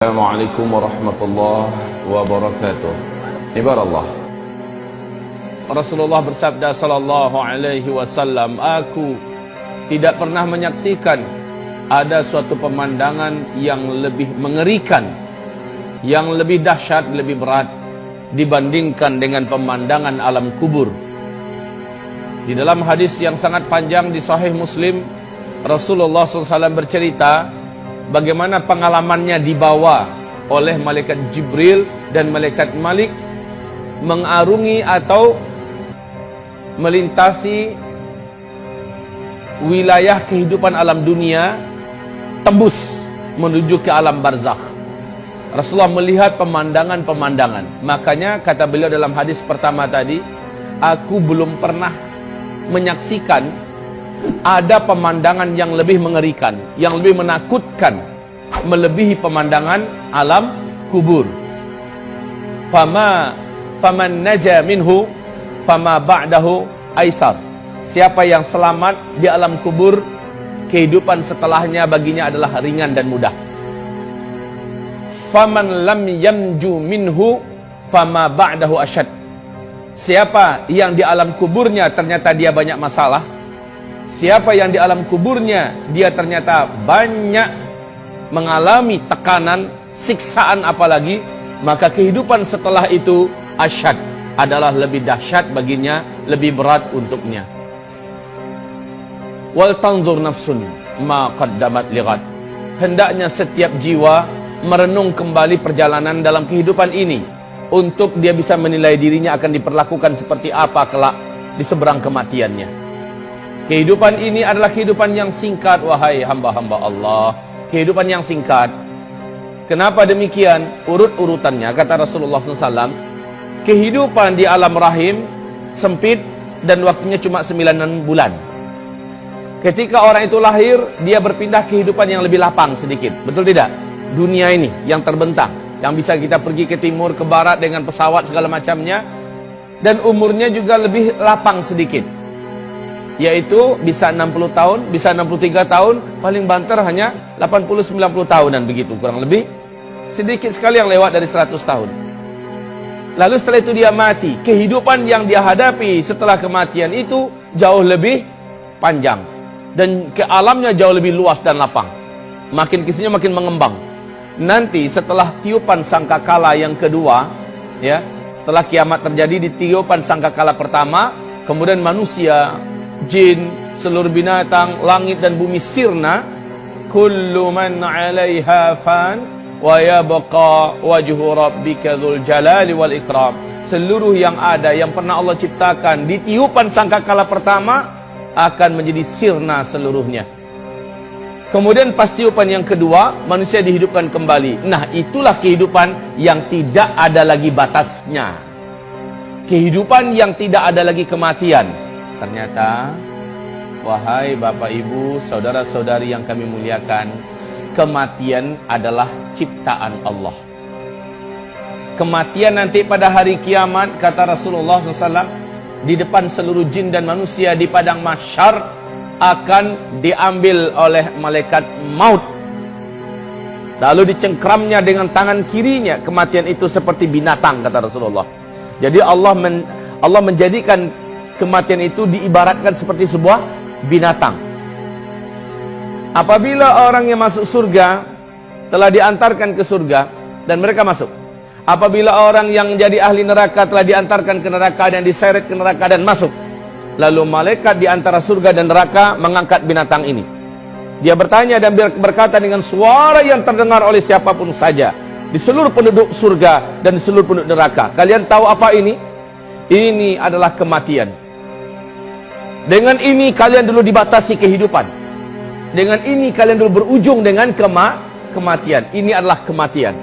Assalamualaikum warahmatullahi wabarakatuh. Ibarallah, Rasulullah bersabda sallallahu alaihi wasallam, aku tidak pernah menyaksikan ada suatu pemandangan yang lebih mengerikan, yang lebih dahsyat, lebih berat dibandingkan dengan pemandangan alam kubur. Di dalam hadis yang sangat panjang di Sahih Muslim, Rasulullah SAW bercerita bagaimana pengalamannya dibawa oleh malaikat Jibril dan malaikat Malik mengarungi atau melintasi wilayah kehidupan alam dunia, tembus menuju ke alam barzakh. Rasulullah melihat pemandangan-pemandangan. Makanya kata beliau dalam hadis pertama tadi, aku belum pernah menyaksikan ada pemandangan yang lebih mengerikan, yang lebih menakutkan, melebihi pemandangan alam kubur. Faman naja minhu fama ba'dahu aisar. Siapa yang selamat di alam kubur, kehidupan setelahnya baginya adalah ringan dan mudah. Faman lam yamju minhu fama ba'dahu asyad. Siapa yang di alam kuburnya ternyata dia banyak masalah, siapa yang di alam kuburnya dia ternyata banyak mengalami tekanan, siksaan apalagi, maka kehidupan setelah itu asyad, adalah lebih dahsyat baginya, lebih berat untuknya. Wal tanzur nafsun ma qaddamat lighad. Hendaknya setiap jiwa merenung kembali perjalanan dalam kehidupan ini, untuk dia bisa menilai dirinya akan diperlakukan seperti apa kelak di seberang kematiannya. Kehidupan ini adalah kehidupan yang singkat, wahai hamba-hamba Allah. Kehidupan yang singkat. Kenapa demikian? Urut-urutannya, kata Rasulullah SAW, kehidupan di alam rahim sempit dan waktunya cuma 9 bulan. Ketika orang itu lahir, dia berpindah kehidupan yang lebih lapang sedikit. Betul tidak? Dunia ini yang terbentang, yang bisa kita pergi ke timur, ke barat dengan pesawat segala macamnya, dan umurnya juga lebih lapang sedikit, yaitu bisa 60 tahun, bisa 63 tahun, paling banter hanya 80-90 tahunan begitu, kurang lebih. Sedikit sekali yang lewat dari 100 tahun. Lalu setelah itu dia mati. Kehidupan yang dia hadapi setelah kematian itu jauh lebih panjang, dan ke alamnya jauh lebih luas dan lapang. Makin kesini makin mengembang. Nanti setelah tiupan sangkakala yang kedua, ya, setelah kiamat terjadi, di tiupan sangkakala pertama, kemudian manusia, jin, seluruh binatang, langit dan bumi sirna. Kullu man 'alaiha fan wa yabqa wajhu rabbika dzul jalali wal ikram. Seluruh yang ada, yang pernah Allah ciptakan di tiupan sangkakala pertama, akan menjadi sirna seluruhnya. Kemudian pas tiupan yang kedua, manusia dihidupkan kembali. Nah, itulah kehidupan yang tidak ada lagi batasnya. Kehidupan yang tidak ada lagi kematian. Ternyata, wahai Bapak Ibu, saudara-saudari yang kami muliakan, kematian adalah ciptaan Allah. Kematian nanti pada hari kiamat, kata Rasulullah SAW, di depan seluruh jin dan manusia di padang mahsyar, akan diambil oleh malaikat maut. Lalu dicengkramnya dengan tangan kirinya. Kematian itu seperti binatang, kata Rasulullah. Jadi Allah menjadikan kematian itu diibaratkan seperti sebuah binatang. Apabila orang yang masuk surga telah diantarkan ke surga dan mereka masuk. Apabila orang yang jadi ahli neraka telah diantarkan ke neraka dan diseret ke neraka dan masuk. Lalu malaikat di antara surga dan neraka mengangkat binatang ini. Dia bertanya dan berkata dengan suara yang terdengar oleh siapapun saja di seluruh penduduk surga dan di seluruh penduduk neraka. Kalian tahu apa ini? Ini adalah kematian. Dengan ini kalian dulu dibatasi kehidupan. Dengan ini kalian dulu berujung dengan kematian. Ini adalah kematian.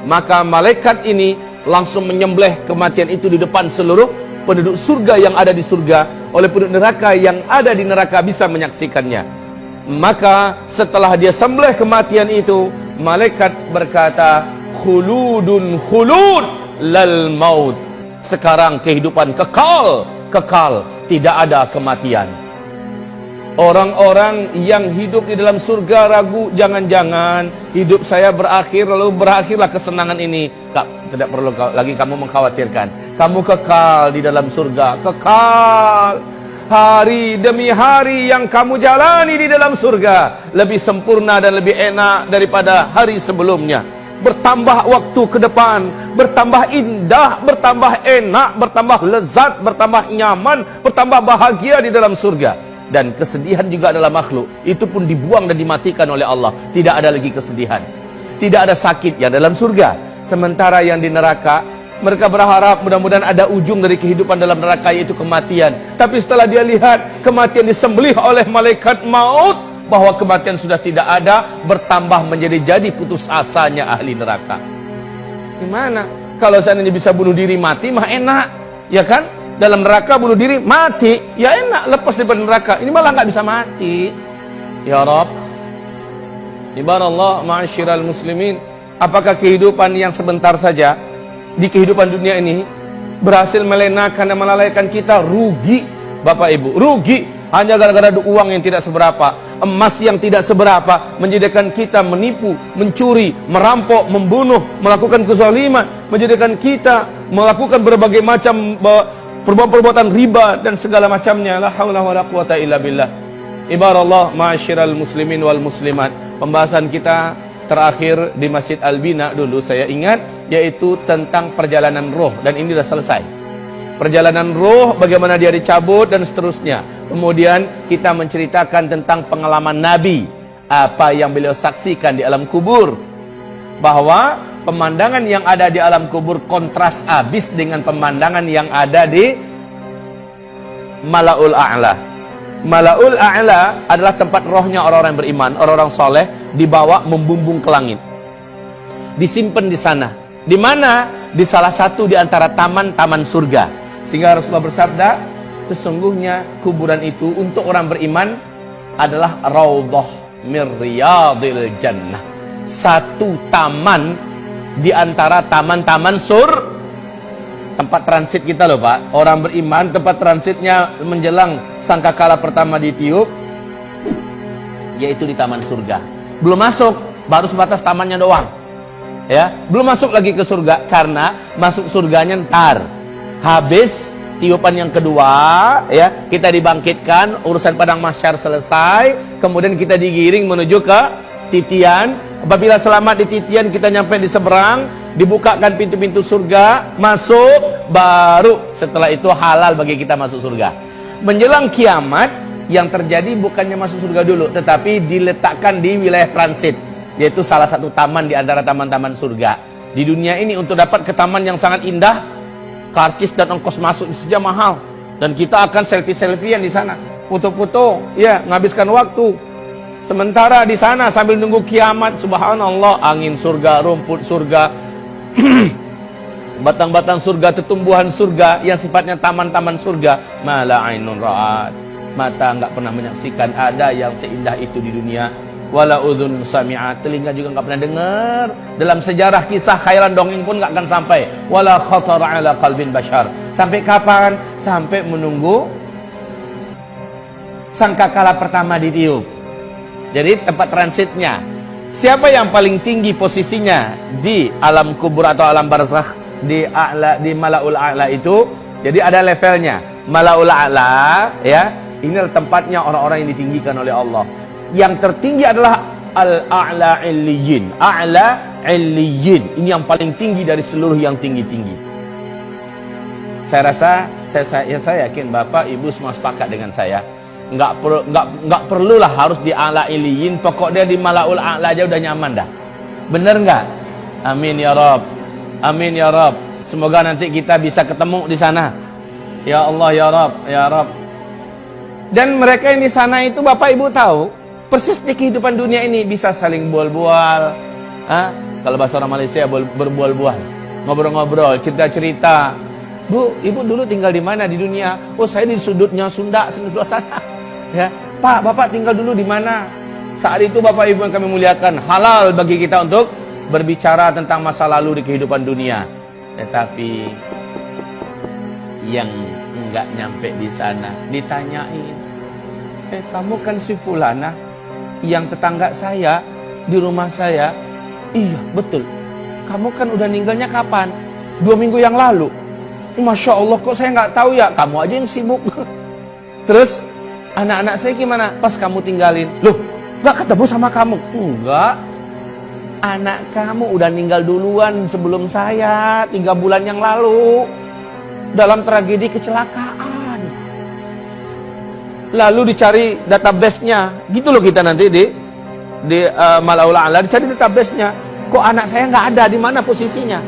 Maka malaikat ini langsung menyembelih kematian itu di depan seluruh penduduk surga yang ada di surga, oleh penduduk neraka yang ada di neraka bisa menyaksikannya. Maka setelah dia sembelih kematian itu, malaikat berkata, khuludun khulud lal maut. Sekarang kehidupan kekal, tidak ada kematian. Orang-orang yang hidup di dalam surga ragu, jangan-jangan hidup saya berakhir lalu berakhirlah kesenangan ini. Tidak perlu lagi kamu mengkhawatirkan. Kamu kekal di dalam surga, kekal. Hari demi hari yang kamu jalani di dalam surga lebih sempurna dan lebih enak daripada hari sebelumnya. Bertambah waktu ke depan, bertambah indah, bertambah enak, bertambah lezat, bertambah nyaman, bertambah bahagia di dalam surga. Dan kesedihan juga adalah makhluk, itu pun dibuang dan dimatikan oleh Allah. Tidak ada lagi kesedihan, tidak ada sakit yang dalam surga. Sementara yang di neraka, mereka berharap mudah-mudahan ada ujung dari kehidupan dalam neraka, yaitu kematian. Tapi setelah dia lihat kematian disembelih oleh malaikat maut, bahwa kematian sudah tidak ada, bertambah menjadi putus asanya ahli neraka. Gimana? Kalau seandainya bisa bunuh diri mati mah enak, ya kan? Dalam neraka bunuh diri mati, ya enak, lepas daripada neraka. Ini malah nggak bisa mati. Ya Rabb, ibarallah ma'asyiral muslimin, apakah kehidupan yang sebentar saja di kehidupan dunia ini berhasil melenakan dan melalaikan kita? Rugi, Bapak Ibu, rugi. Hanya gara-gara uang yang tidak seberapa, emas yang tidak seberapa, menjadikan kita menipu, mencuri, merampok, membunuh, melakukan kezaliman, menjadikan kita melakukan berbagai macam perbuatan riba dan segala macamnya. La haula wala quwata illa billah. Ibarallah ma'asyiral muslimin wal muslimat. Pembahasan kita terakhir di Masjid Al-Bina dulu saya ingat, yaitu tentang perjalanan roh, dan ini sudah selesai. Perjalanan roh, bagaimana dia dicabut dan seterusnya. Kemudian kita menceritakan tentang pengalaman Nabi, apa yang beliau saksikan di alam kubur, bahwa pemandangan yang ada di alam kubur kontras habis dengan pemandangan yang ada di Mala'ul A'la. Mala'ul A'la adalah tempat rohnya orang-orang beriman, orang-orang soleh, dibawa membumbung ke langit, disimpan di sana. Di mana? Di salah satu di antara taman-taman surga. Sehingga Rasulullah bersabda, sesungguhnya kuburan itu untuk orang beriman adalah raudhah mir riyadil jannah, satu taman di antara taman-taman tempat transit kita loh Pak. Orang beriman tempat transitnya menjelang sangkakala pertama ditiup, yaitu di taman surga. Belum masuk, baru sebatas tamannya doang, ya, belum masuk lagi ke surga, karena masuk surganya ntar habis tiupan yang kedua, ya, kita dibangkitkan, urusan padang mahsyar selesai, kemudian kita digiring menuju ke titian. Apabila selamat di titian, kita nyampe di seberang, dibukakan pintu-pintu surga, masuk, baru setelah itu halal bagi kita masuk surga. Menjelang kiamat, yang terjadi bukannya masuk surga dulu, tetapi diletakkan di wilayah transit, yaitu salah satu taman di antara taman-taman surga. Di dunia ini untuk dapat ke taman yang sangat indah, karcis dan ongkos masuk saja mahal, dan kita akan selfie-selfiean di sana, foto-foto, ya, menghabiskan waktu. Sementara di sana sambil nunggu kiamat, subhanallah, angin surga, rumput surga, batang-batang surga, tetumbuhan surga yang sifatnya taman-taman surga, mala ainun ra'at, mata enggak pernah menyaksikan ada yang seindah itu di dunia, wala udhun sami'at, telinga juga enggak pernah dengar, dalam sejarah kisah khayalan dongeng pun enggak akan sampai, wala khatara ala qalbin bashar. Sampai kapan? Sampai menunggu sangkakala pertama ditiup. Jadi tempat transitnya, siapa yang paling tinggi posisinya di alam kubur atau alam barzakh, di Mala'ul A'la itu. Jadi ada levelnya. Mala'ul A'la, ya, inilah tempatnya orang-orang yang ditinggikan oleh Allah. Yang tertinggi adalah Al-A'la Illiyin. A'la Illiyin, ini yang paling tinggi dari seluruh yang tinggi-tinggi. Saya rasa, saya yakin Bapak Ibu semua sepakat dengan saya. Nggak perlulah harus di A'la Illiyin, pokoknya di Mala'ul A'la aja udah nyaman dah. Bener nggak? Amin ya Rabb, amin ya Rabb. Semoga nanti kita bisa ketemu di sana, ya Allah ya Rabb, ya Rabb. Dan mereka yang di sana itu Bapak Ibu tahu persis di kehidupan dunia ini bisa saling bual-bual, kalau bahasa orang Malaysia berbual-bual, ngobrol-ngobrol, cerita-cerita. Bu, Ibu dulu tinggal di mana di dunia? Oh, saya di sudutnya Sunda, sebelah sana. Ya, Pak, Bapak tinggal dulu di mana? Saat itu Bapak Ibu yang kami muliakan, halal bagi kita untuk berbicara tentang masa lalu di kehidupan dunia. Tetapi yang enggak nyampe di sana ditanyain, Kamu kan si Fulana yang tetangga saya di rumah saya. Iya, betul. Kamu kan udah ninggalnya kapan? 2 minggu yang lalu. Masya Allah, kok saya nggak tahu ya? Kamu aja yang sibuk. Terus anak-anak saya gimana pas kamu tinggalin? Loh, nggak ketemu sama kamu? Enggak. Anak kamu udah ninggal duluan sebelum saya 3 bulan yang lalu dalam tragedi kecelakaan. Lalu dicari database-nya, gitu loh kita nanti di Mala'ul A'la dicari database-nya. Kok anak saya nggak ada, di mana posisinya?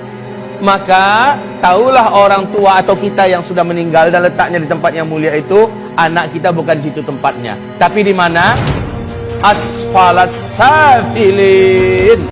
Maka tahulah orang tua atau kita yang sudah meninggal dan letaknya di tempat yang mulia itu, anak kita bukan di situ tempatnya, tapi di mana? Asfalas safilin.